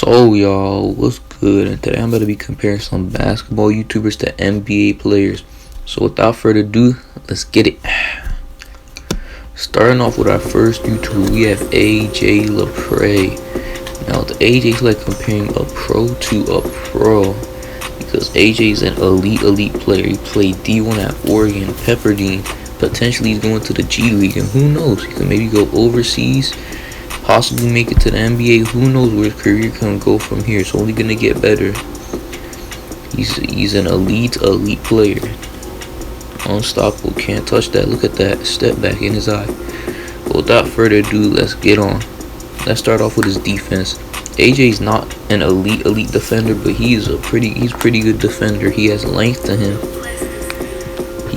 So y'all, what's good? And today I'm going to be comparing some basketball YouTubers to NBA players. So without further ado, let's get it. Starting off with our first YouTuber, we have AJ Lepre. Now the AJ is like comparing a pro to a pro, because AJ is an elite player. He played D1 at Oregon, Pepperdine. Potentially he's going to the G League, and who knows, he could maybe go overseas, possibly make it to the NBA. Who knows where his career can go from here. It's only gonna get better. He's an elite player. Unstoppable, can't touch that. Look at that step back in his eye. But without further ado, let's get on. Let's start off with his defense. AJ's not an elite defender, but he's pretty good defender. He has length to him.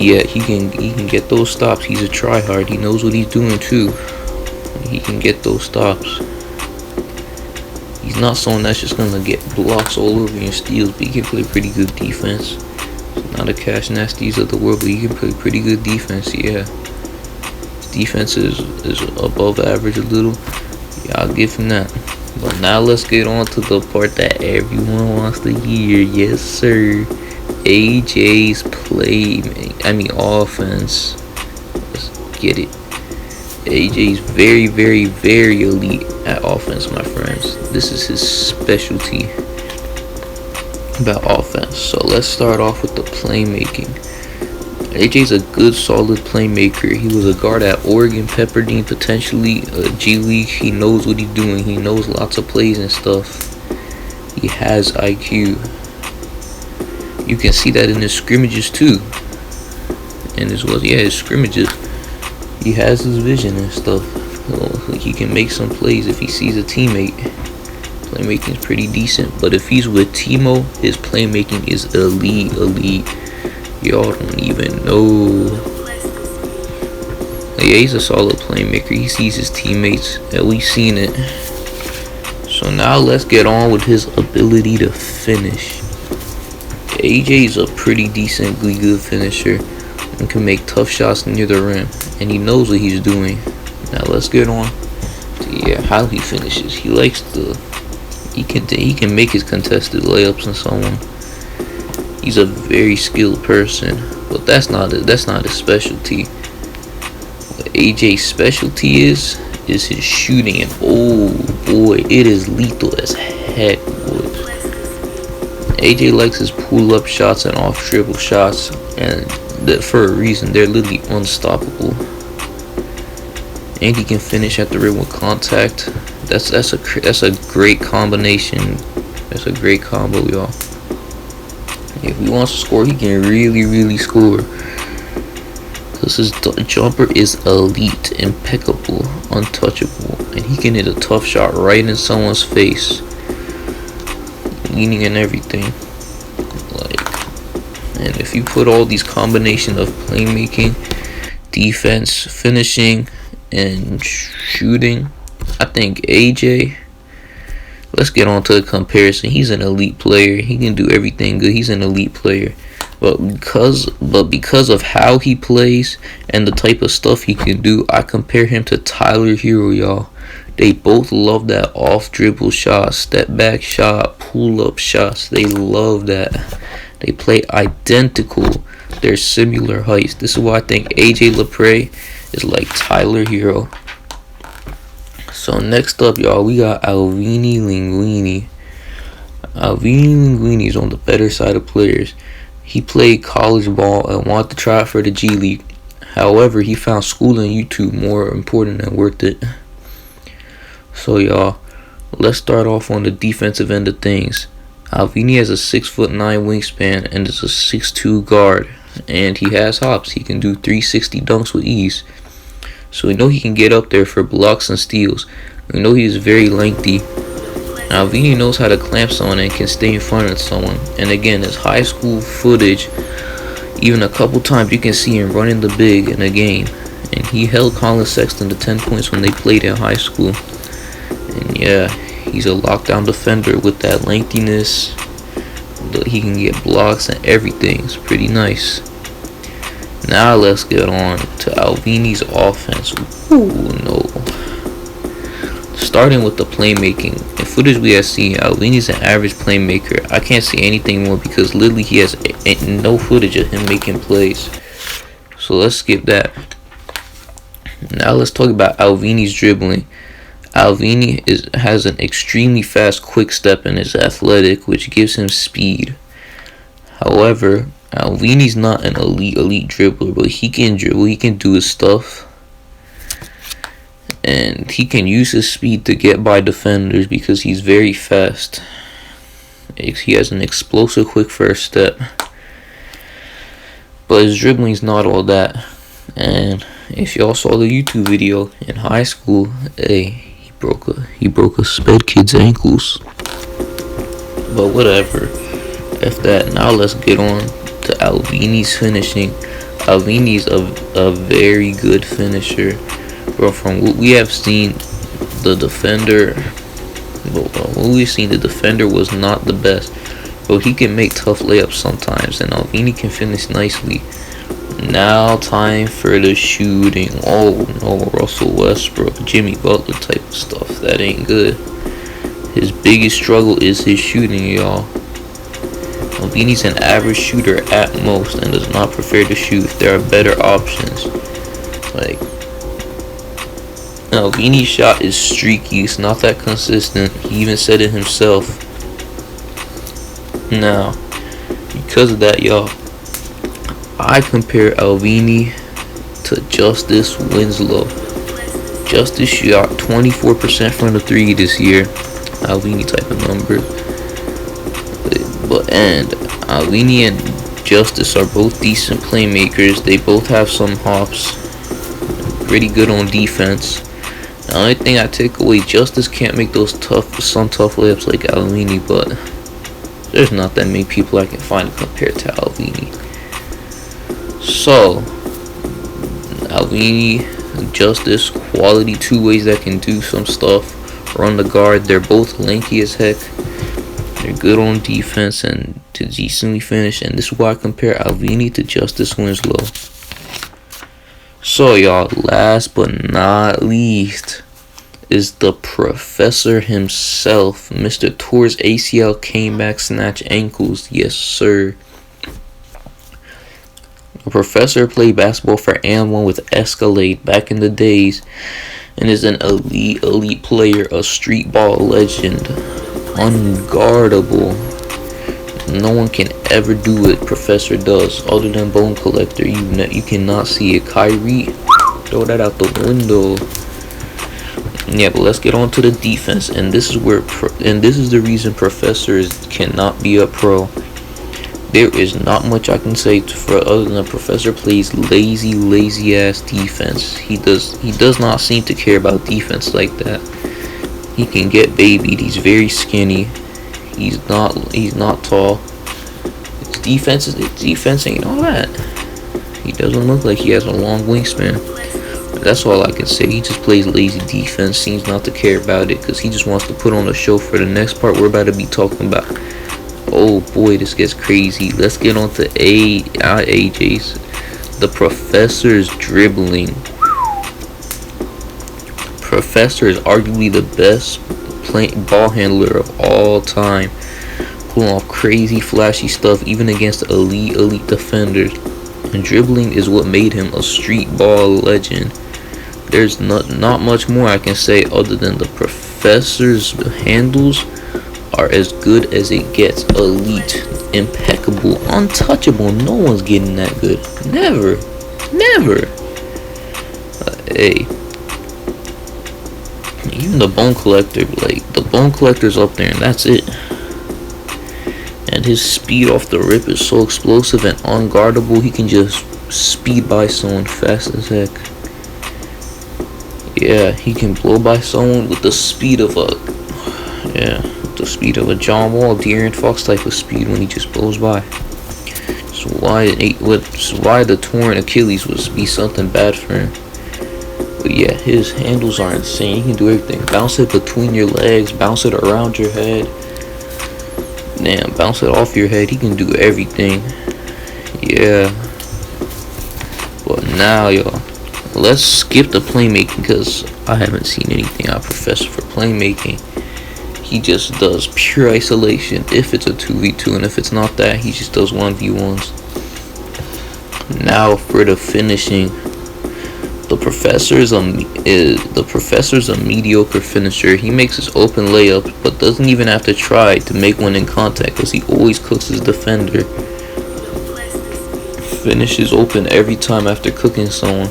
Yeah, he can get those stops. He's a tryhard. He knows what he's doing too. He can get those stops. He's not someone that's just gonna get blocks all over you and steals, but he can play pretty good defense. Not a cash nasties of the world, but he can play pretty good defense. Yeah, his defense is above average a little. Yeah, I'll give him that. But now let's get on to the part that everyone wants to hear. Yes, sir. AJ's offense. Let's get it. AJ's very elite at offense, my friends. This is his specialty about offense. So let's start off with the playmaking. AJ's a good, solid playmaker. He was a guard at Oregon, Pepperdine, potentially G League. He knows what he's doing. He knows lots of plays and stuff. He has IQ. You can see that in his scrimmages too. And his scrimmages. He has his vision and stuff. He can make some plays if he sees a teammate. Playmaking is pretty decent. But if he's with Timo, his playmaking is elite. Y'all don't even know. Yeah, he's a solid playmaker. He sees his teammates, and we've seen it. So now let's get on with his ability to finish. AJ is a pretty decently good finisher and can make tough shots near the rim, and he knows what he's doing. Now let's get on to how he finishes. He likes to he can make his contested layups on someone. He's a very skilled person, but that's not his specialty. What AJ's specialty is his shooting, and oh boy, it is lethal as heck, boy. AJ likes his pull-up shots and off-dribble shots, and that for a reason. They're literally unstoppable. And he can finish at the rim with contact. That's a great combination. That's a great combo, y'all. If he wants to score, he can really score. Because his jumper is elite, impeccable, untouchable, and he can hit a tough shot right in someone's face, leaning and everything. And if you put all these combinations of playmaking, defense, finishing, and shooting, I think AJ, let's get on to the comparison. He's an elite player. He can do everything good. He's an elite player. But because of how he plays and the type of stuff he can do, I compare him to Tyler Hero, y'all. They both love that off dribble shot, step back shot, pull up shots. They love that. They play identical. They're similar heights. This is why I think AJ Lepre is like Tyler Hero. So next up, y'all, we got Linguini. Linguini is on the better side of players. He played college ball and wanted to try out for the G League. However, he found school and YouTube more important and worth it. So y'all, let's start off on the defensive end of things. Linguini has a 6'9" wingspan and is a 6'2" guard, and he has hops. He can do 360 dunks with ease. So we know he can get up there for blocks and steals. We know he is very lengthy. Now Linguini knows how to clamp someone and can stay in front of someone. And again, his high school footage, even a couple times you can see him running the big in a game. And he held Colin Sexton to 10 points when they played in high school. And yeah, he's a lockdown defender with that lengthiness. He can get blocks and everything. It's pretty nice. Now let's get on to Linguini's offense. Ooh, no. starting with the playmaking. In footage we have seen, Linguini's an average playmaker. I can't say anything more because literally he has no footage of him making plays. So let's skip that. Now let's talk about Linguini's dribbling. Linguini has an extremely fast quick step and is athletic, which gives him speed. However, Linguini's not an elite dribbler, but he can dribble, he can do his stuff. And he can use his speed to get by defenders because he's very fast. He has an explosive quick first step. But his dribbling's not all that. And if y'all saw the YouTube video in high school, hey, he broke a sped kid's ankles. But whatever. After that, now let's get on to Linguini's finishing. Linguini's a very good finisher. But from what we have seen, the defender was not the best. But he can make tough layups sometimes, and Linguini can finish nicely. Now time for the shooting. Oh no, Russell Westbrook, Jimmy Butler type of stuff. That ain't good. His biggest struggle is his shooting, y'all. Linguini's an average shooter at most and does not prefer to shoot. There are better options. Like, Linguini's shot is streaky. It's not that consistent. He even said it himself. Now, because of that, y'all, I compare Linguini to Justice Winslow. Justice shot 24% from the 3 this year. Linguini type of number. And Linguini and Justice are both decent playmakers. They both have some hops. Pretty good on defense. The only thing I take away, Justice can't make those some tough layups like Linguini, but there's not that many people I can find compared to Linguini. So, Linguini, Justice, quality two ways that can do some stuff. Run the guard. They're both lanky as heck. They're good on defense and to decently finish. And this is why I compare Linguini to Justice Winslow. So, y'all, last but not least is the professor himself. Mr. Tor's ACL came back, snatch ankles. Yes, sir. The professor played basketball for AM1 with Escalade back in the days and is an elite player, a street ball legend. Unguardable. No one can ever do what Professor does other than Bone Collector. You cannot see it. Kyrie, throw that out the window. Yeah, but let's get on to the defense, and this is the reason Professor cannot be a pro. There is not much I can say for other than Professor plays lazy ass defense. He does not seem to care about defense like that. He can get babied. He's very skinny. He's not tall. His defense ain't all that. He doesn't look like he has a long wingspan. But that's all I can say. He just plays lazy defense. Seems not to care about it because he just wants to put on a show for the next part we're about to be talking about. Oh boy, this gets crazy. Let's get on to AJ's. The Professor's dribbling. Professor is arguably the best ball handler of all time. Pulling off crazy flashy stuff even against elite defenders. And dribbling is what made him a street ball legend. There's not much more I can say other than the Professor's handles are as good as it gets. Elite, impeccable, untouchable. No one's getting that good. Never. Hey, even the Bone Collector, like the Bone Collector's up there, and that's it. And his speed off the rip is so explosive and unguardable. He can just speed by someone fast as heck. Yeah, he can blow by someone with the speed of a John Wall, De'Aaron Fox type of speed when he just blows by. So why the torn Achilles would be something bad for him. But yeah, his handles are insane. He can do everything. Bounce it between your legs, bounce it around your head. Damn, bounce it off your head. He can do everything. Yeah. But now, y'all, let's skip the playmaking because I haven't seen anything out of Professor for playmaking. He just does pure isolation if it's a 2v2, and if it's not that, he just does 1v1s. Now for the finishing, the professor's a mediocre finisher. He makes his open layup, but doesn't even have to try to make one in contact because he always cooks his defender. Finishes open every time after cooking someone.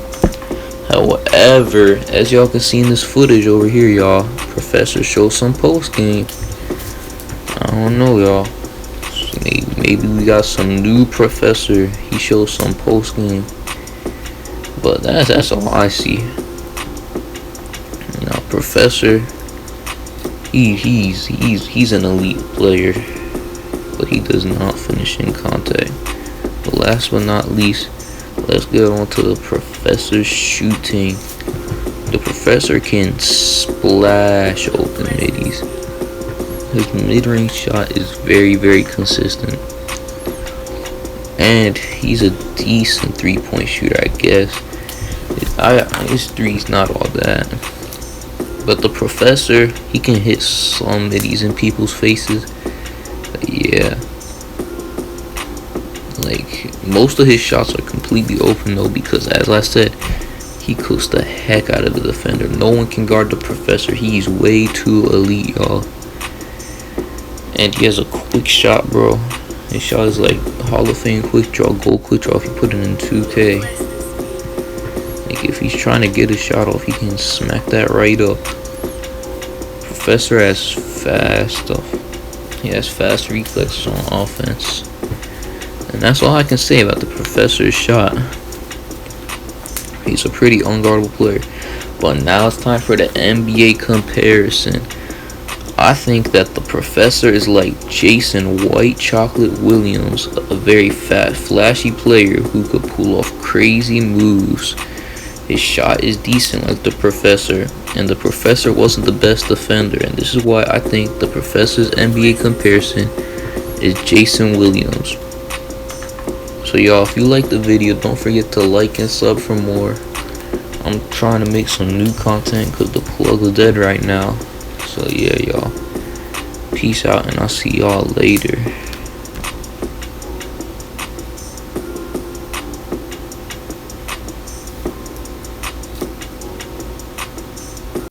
However, as y'all can see in this footage over here, y'all, Professor shows some post game. I don't know, y'all. Maybe we got some new Professor. He shows some post game, but that's all I see. You know, Professor, he's an elite player, but he does not finish in contact. But last but not least, let's get on to the Professor's shooting. The Professor can splash open middies. His mid-range shot is very, very consistent. And he's a decent three-point shooter, I guess. His three's not all that. But the Professor, he can hit some middies in people's faces. But yeah. Like, most of his shots are completely open though, because as I said, he cooks the heck out of the defender. No one can guard the Professor. He's way too elite, y'all. And he has a quick shot, bro. His shot is like Hall of Fame quick draw, gold quick draw if you put it in 2K. Like, if he's trying to get a shot off, he can smack that right up. Professor has fast stuff. He has fast reflexes on offense. And that's all I can say about the Professor's shot. He's a pretty unguardable player. But now it's time for the NBA comparison. I think that the Professor is like Jason White Chocolate Williams, a very fat, flashy player who could pull off crazy moves. His shot is decent like the Professor, and the Professor wasn't the best defender, and this is why I think the Professor's NBA comparison is Jason Williams. So y'all, if you like the video, don't forget to like and sub for more. I'm trying to make some new content because the plug is dead right now. So yeah, y'all, peace out, and I'll see y'all later.